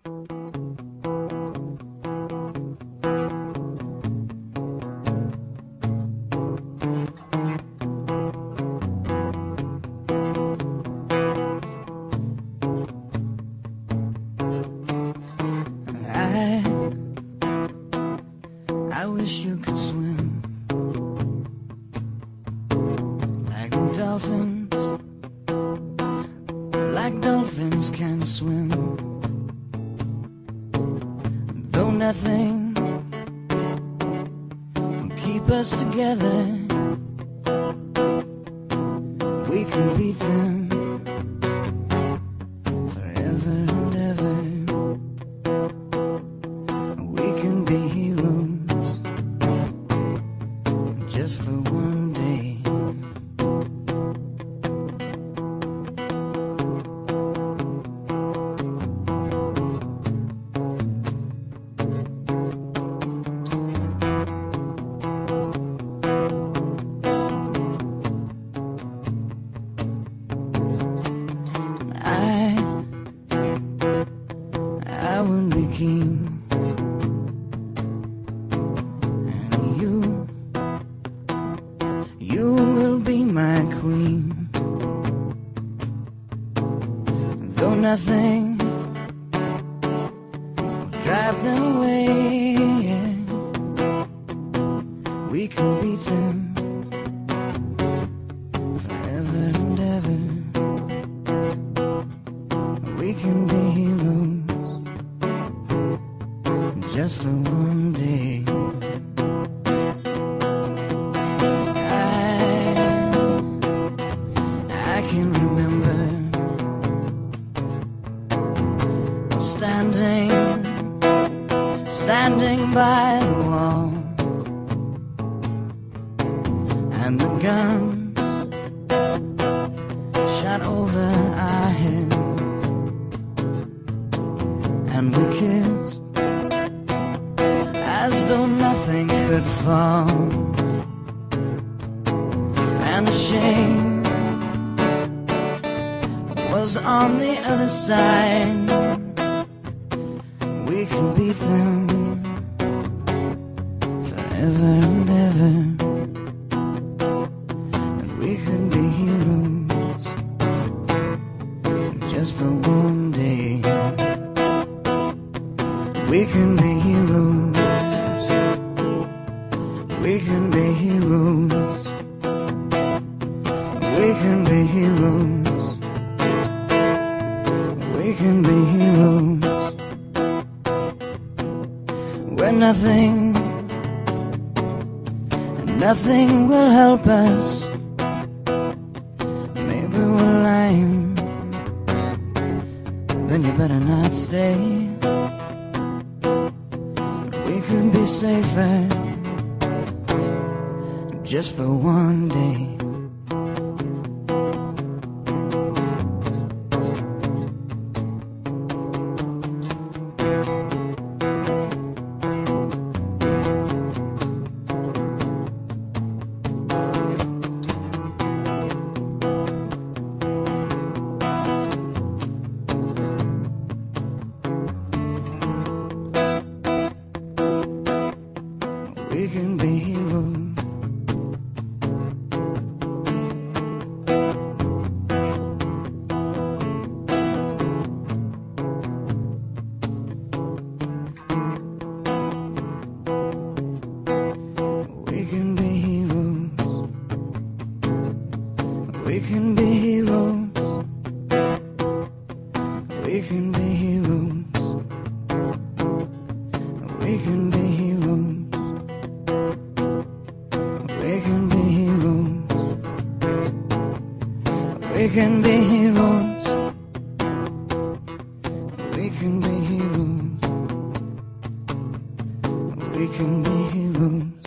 I wish you could swim like the dolphins, like dolphins can swim. Though nothing will keep us together, we can beat them forever and ever. We can be heroes just for one day. I would be king, and you will be my queen. Though nothing will drive them away, we can beat them forever and ever. We can be heroes just for one day. I can remember standing by the wall, and the gun shot over our heads, and we kissed as though nothing could fall. And the shame was on the other side. We can beat them forever and ever, and we can be heroes just for one day. We can be heroes. We can be heroes. We can be heroes. We can be heroes. When nothing will help us. Maybe we're lying, then you better not stay. We could be safer just for one day. We can be heroes. We can be heroes. We can be heroes. We can be heroes. We can be heroes. We can be heroes. We can be heroes. We can be heroes. We can be heroes.